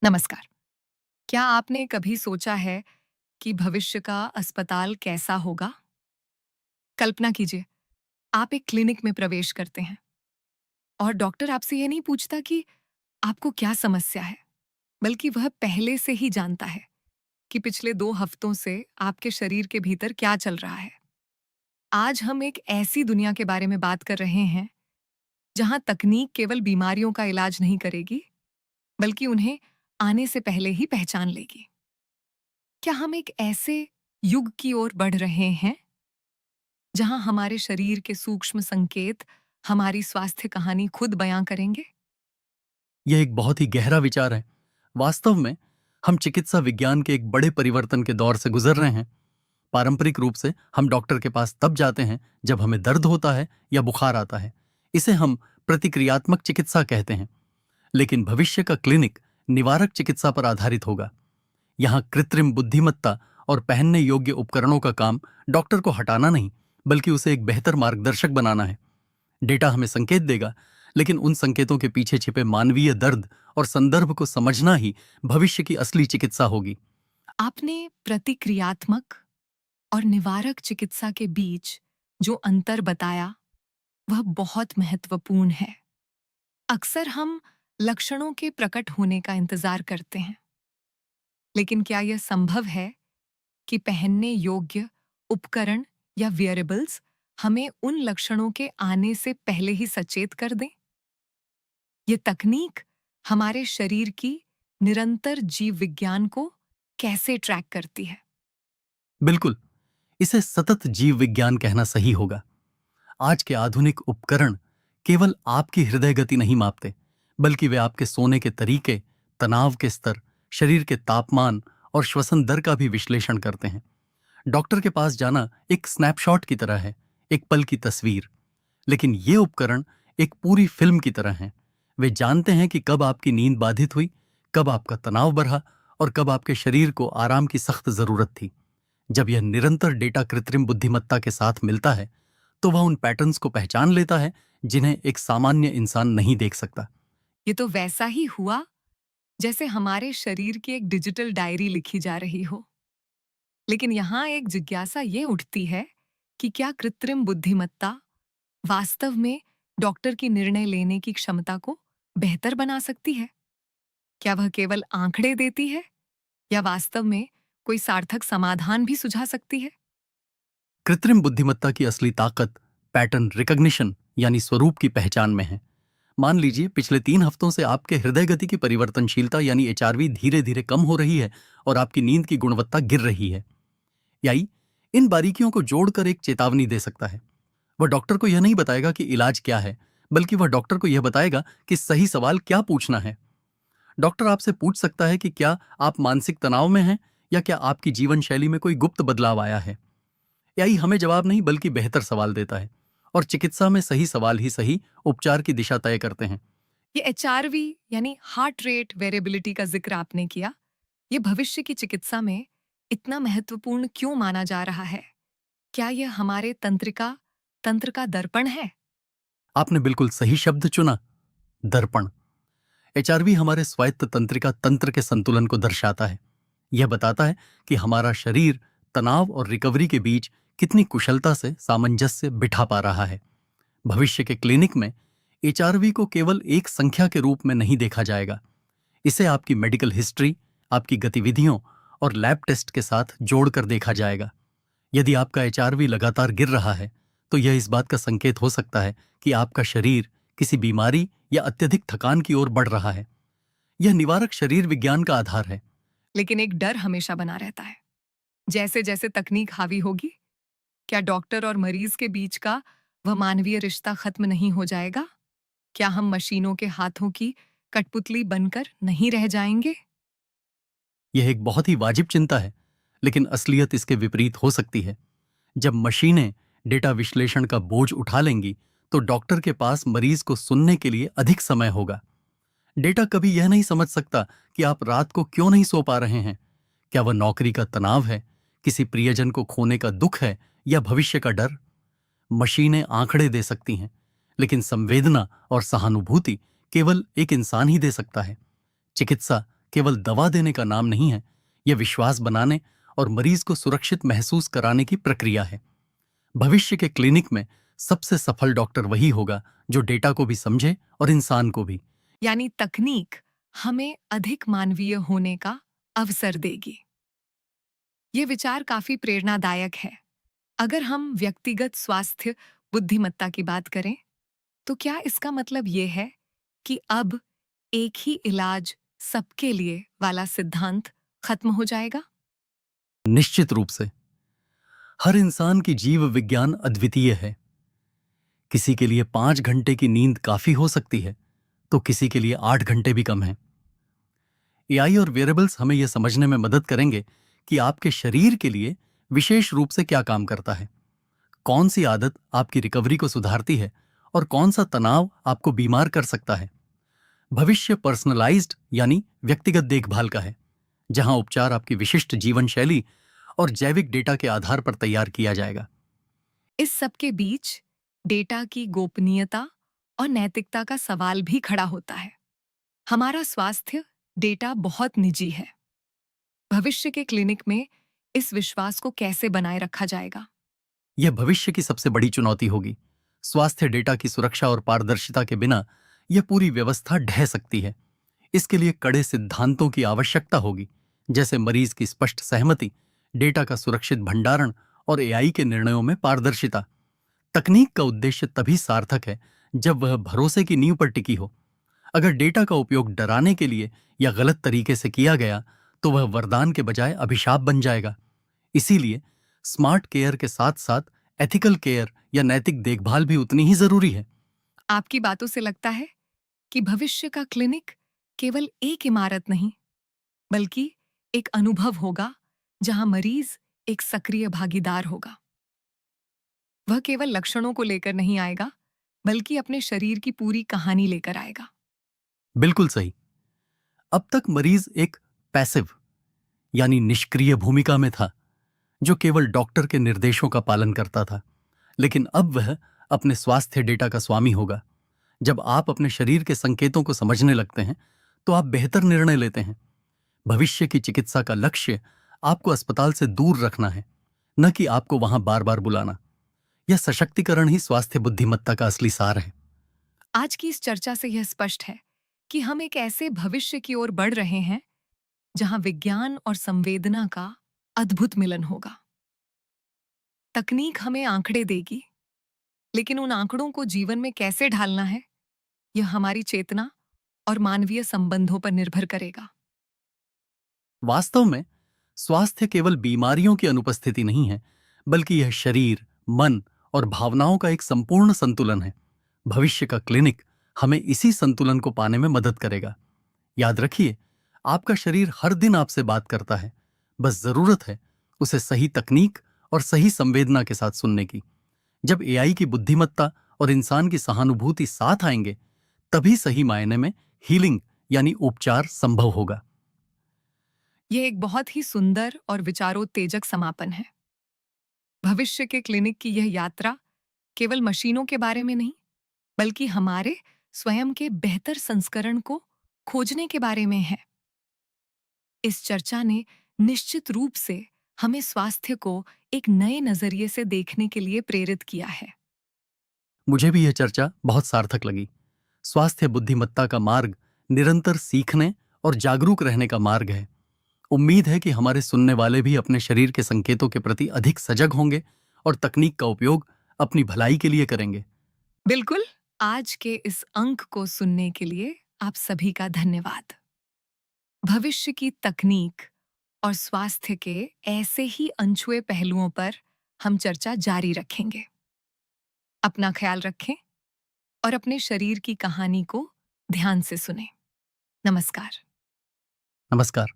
नमस्कार। क्या आपने कभी सोचा है कि भविष्य का अस्पताल कैसा होगा? कल्पना कीजिए, आप एक क्लिनिक में प्रवेश करते हैं और डॉक्टर आपसे ये नहीं पूछता कि आपको क्या समस्या है, बल्कि वह पहले से ही जानता है कि पिछले 2 हफ्तों से आपके शरीर के भीतर क्या चल रहा है। आज हम एक ऐसी दुनिया के बारे में बात कर रहे हैं, जहां तकनीक केवल बीमारियों का इलाज नहीं करेगी, बल्कि उन्हें आने से पहले ही पहचान लेगी। क्या हम एक ऐसे युग की ओर बढ़ रहे हैं जहां हमारे शरीर के सूक्ष्म संकेत हमारी स्वास्थ्य कहानी खुद बयां करेंगे? यह एक बहुत ही गहरा विचार है। वास्तव में हम चिकित्सा विज्ञान के एक बड़े परिवर्तन के दौर से गुजर रहे हैं। पारंपरिक रूप से हम डॉक्टर के पास तब जाते हैं जब हमें दर्द होता है या बुखार आता है। इसे हम प्रतिक्रियात्मक चिकित्सा कहते हैं। लेकिन भविष्य का क्लिनिक निवारक चिकित्सा पर आधारित होगा। यहाँ कृत्रिम बुद्धिमत्ता और पहनने योग्य उपकरणों का काम डॉक्टर को हटाना नहीं, बल्कि उसे एक बेहतर मार्गदर्शक बनाना है। डेटा हमें संकेत देगा, लेकिन उन संकेतों के पीछे छिपे मानवीय दर्द और संदर्भ को समझना ही भविष्य की असली चिकित्सा होगी। आपने प्रतिक्रियात्मक और निवारक चिकित्सा के बीच जो अंतर बताया, वह बहुत महत्वपूर्ण है। अक्सर हम लक्षणों के प्रकट होने का इंतजार करते हैं, लेकिन क्या यह संभव है कि पहनने योग्य उपकरण या वियरेबल्स हमें उन लक्षणों के आने से पहले ही सचेत कर दें? ये तकनीक हमारे शरीर की निरंतर जीव विज्ञान को कैसे ट्रैक करती है? बिल्कुल, इसे सतत जीव विज्ञान कहना सही होगा। आज के आधुनिक उपकरण केवल आपकी हृदय गति नहीं मापते, बल्कि वे आपके सोने के तरीके, तनाव के स्तर, शरीर के तापमान और श्वसन दर का भी विश्लेषण करते हैं। डॉक्टर के पास जाना एक स्नैपशॉट की तरह है, एक पल की तस्वीर। लेकिन ये उपकरण एक पूरी फिल्म की तरह हैं। वे जानते हैं कि कब आपकी नींद बाधित हुई, कब आपका तनाव बढ़ा और कब आपके शरीर को आराम की सख्त जरूरत थी। जब यह निरंतर डेटा कृत्रिम बुद्धिमत्ता के साथ मिलता है, तो वह उन पैटर्न्स को पहचान लेता है जिन्हें एक सामान्य इंसान नहीं देख सकता। ये तो वैसा ही हुआ जैसे हमारे शरीर की एक डिजिटल डायरी लिखी जा रही हो। लेकिन यहाँ एक जिज्ञासा ये उठती है कि क्या कृत्रिम बुद्धिमत्ता वास्तव में डॉक्टर की निर्णय लेने की क्षमता को बेहतर बना सकती है? क्या वह केवल आंकड़े देती है या वास्तव में कोई सार्थक समाधान भी सुझा सकती है? कृत्रिम बुद्धिमत्ता की असली ताकत पैटर्न रिकग्निशन यानी स्वरूप की पहचान में है। मान लीजिए पिछले 3 हफ्तों से आपके हृदय गति की परिवर्तनशीलता यानी एचआरवी धीरे धीरे कम हो रही है और आपकी नींद की गुणवत्ता गिर रही है। याई इन बारीकियों को जोड़कर एक चेतावनी दे सकता है। वह डॉक्टर को यह नहीं बताएगा कि इलाज क्या है, बल्कि वह डॉक्टर को यह बताएगा कि सही सवाल क्या पूछना है। डॉक्टर आपसे पूछ सकता है कि क्या आप मानसिक तनाव में हैं या क्या आपकी जीवन शैली में कोई गुप्त बदलाव आया है। यही हमें जवाब नहीं बल्कि बेहतर सवाल देता है, और चिकित्सा में सही सवाल ही सही उपचार की दिशा तय करते हैं। ये एचआरवी यानी हार्ट रेट वेरिएबिलिटी का जिक्र आपने किया। ये भविष्य की चिकित्सा में इतना महत्वपूर्ण क्यों माना जा रहा है? क्या यह हमारे तंत्र का दर्पण है? आपने बिल्कुल सही शब्द चुना, दर्पण। एचआरवी हमारे स्वायत्त तंत्रिका तंत्र के संतुलन को दर्शाता है। यह बताता है कि हमारा शरीर तनाव और रिकवरी के बीच कितनी कुशलता से सामंजस्य बिठा पा रहा है। भविष्य के क्लिनिक में एचआरवी को केवल एक संख्या के रूप में नहीं देखा जाएगा। इसे आपकी मेडिकल हिस्ट्री, आपकी गतिविधियों और लैब टेस्ट के साथ जोड़कर देखा जाएगा। यदि आपका एचआरवी लगातार गिर रहा है, तो यह इस बात का संकेत हो सकता है कि आपका शरीर किसी बीमारी या अत्यधिक थकान की ओर बढ़ रहा है। यह निवारक शरीर विज्ञान का आधार है। लेकिन एक डर हमेशा बना रहता है। जैसे जैसे तकनीक हावी होगी, क्या डॉक्टर और मरीज के बीच का वह मानवीय रिश्ता खत्म नहीं हो जाएगा? क्या हम मशीनों के हाथों की कठपुतली बनकर नहीं रह जाएंगे? यह एक बहुत ही वाजिब चिंता है, लेकिन असलियत इसके विपरीत हो सकती है। जब मशीनें डेटा विश्लेषण का बोझ उठा लेंगी, तो डॉक्टर के पास मरीज को सुनने के लिए अधिक समय होगा। डेटा कभी यह नहीं समझ सकता कि आप रात को क्यों नहीं सो पा रहे हैं। क्या वह नौकरी का तनाव है, किसी प्रियजन को खोने का दुख है, या भविष्य का डर। मशीनें आंकड़े दे सकती हैं, लेकिन संवेदना और सहानुभूति केवल एक इंसान ही दे सकता है। चिकित्सा केवल दवा देने का नाम नहीं है, यह विश्वास बनाने और मरीज को सुरक्षित महसूस कराने की प्रक्रिया है। भविष्य के क्लिनिक में सबसे सफल डॉक्टर वही होगा जो डेटा को भी समझे और इंसान को भी। यानी तकनीक हमें अधिक मानवीय होने का अवसर देगी। ये विचार काफी प्रेरणादायक है। अगर हम व्यक्तिगत स्वास्थ्य बुद्धिमत्ता की बात करें, तो क्या इसका मतलब ये है कि अब एक ही इलाज सबके लिए वाला सिद्धांत खत्म हो जाएगा? निश्चित रूप से। हर इंसान की जीव विज्ञान अद्वितीय है। किसी के लिए 5 घंटे की नींद काफी हो सकती है, तो किसी के लिए 8 घंटे भी कम है। एआई और वेरेबल्स हमें यह समझने में मदद करेंगे कि आपके शरीर के लिए विशेष रूप से क्या काम करता है, कौन सी आदत आपकी रिकवरी को सुधारती है और कौन सा तनाव आपको बीमार कर सकता है। भविष्य पर्सनलाइज्ड यानी व्यक्तिगत देखभाल का है, जहां उपचार आपकी विशिष्ट जीवन शैली और जैविक डेटा के आधार पर तैयार किया जाएगा। इस सब के बीच डेटा की गोपनीयता और नैतिकता का सवाल भी खड़ा होता है। हमारा स्वास्थ्य डेटा बहुत निजी है। भविष्य के क्लिनिक में इस विश्वास को कैसे बनाए रखा जाएगा? यह भविष्य की सबसे बड़ी चुनौती होगी। स्वास्थ्य डेटा की सुरक्षा और पारदर्शिता के बिना यह पूरी व्यवस्था ढह सकती है। इसके लिए कड़े सिद्धांतों की आवश्यकता होगी, जैसे मरीज की स्पष्ट सहमति, डेटा का सुरक्षित भंडारण और एआई के निर्णयों में पारदर्शिता। तकनीक का उद्देश्य तभी सार्थक है जब वह भरोसे की नींव पर टिकी हो। अगर डेटा का उपयोग डराने के लिए या गलत तरीके से किया गया, तो वह वरदान के बजाय अभिशाप बन जाएगा। इसीलिए स्मार्ट केयर के साथ साथ एथिकल केयर या नैतिक देखभाल भी उतनी ही जरूरी है। आपकी बातों से लगता है कि भविष्य का क्लिनिक केवल एक इमारत नहीं, बल्कि एक अनुभव होगा जहां मरीज एक सक्रिय भागीदार होगा। वह केवल लक्षणों को लेकर नहीं आएगा, बल्कि अपने शरीर की पूरी कहानी लेकर आएगा। बिल्कुल सही। अब तक मरीज एक पैसिव यानी निष्क्रिय भूमिका में था, जो केवल डॉक्टर के निर्देशों का पालन करता था। लेकिन अब वह अपने स्वास्थ्य डेटा का स्वामी होगा। जब आप अपने शरीर के संकेतों को समझने लगते हैं, तो आप बेहतर निर्णय लेते हैं। भविष्य की चिकित्सा का लक्ष्य आपको अस्पताल से दूर रखना है, न कि आपको वहां बार बार बुलाना। यह सशक्तिकरण ही स्वास्थ्य बुद्धिमत्ता का असली सार है। आज की इस चर्चा से यह स्पष्ट है कि हम एक ऐसे भविष्य की ओर बढ़ रहे हैं जहां विज्ञान और संवेदना का अद्भुत मिलन होगा। तकनीक हमें आंकड़े देगी, लेकिन उन आंकड़ों को जीवन में कैसे ढालना है, यह हमारी चेतना और मानवीय संबंधों पर निर्भर करेगा। वास्तव में स्वास्थ्य केवल बीमारियों की अनुपस्थिति नहीं है, बल्कि यह शरीर, मन और भावनाओं का एक संपूर्ण संतुलन है। भविष्य का क्लिनिक हमें इसी संतुलन को पाने में मदद करेगा। याद रखिए, आपका शरीर हर दिन आपसे बात करता है। बस जरूरत है उसे सही तकनीक और सही संवेदना के साथ सुनने की। जब एआई की बुद्धिमत्ता और इंसान की सहानुभूति साथ आएंगे, तभी सही मायने में हीलिंग यानी उपचार संभव होगा। यह एक बहुत ही सुंदर और विचारोत्तेजक समापन है। भविष्य के क्लिनिक की यह यात्रा केवल मशीनों के बारे में नहीं, बल्कि हमारे स्वयं के बेहतर संस्करण को खोजने के बारे में है। इस चर्चा ने निश्चित रूप से हमें स्वास्थ्य को एक नए नजरिए से देखने के लिए प्रेरित किया है। मुझे भी यह चर्चा बहुत सार्थक लगी। स्वास्थ्य बुद्धिमत्ता का मार्ग निरंतर सीखने और जागरूक रहने का मार्ग है। उम्मीद है कि हमारे सुनने वाले भी अपने शरीर के संकेतों के प्रति अधिक सजग होंगे और तकनीक का उपयोग अपनी भलाई के लिए करेंगे। बिल्कुल। आज के इस अंक को सुनने के लिए आप सभी का धन्यवाद। भविष्य की तकनीक और स्वास्थ्य के ऐसे ही अनछुए पहलुओं पर हम चर्चा जारी रखेंगे। अपना ख्याल रखें और अपने शरीर की कहानी को ध्यान से सुनें। नमस्कार। नमस्कार।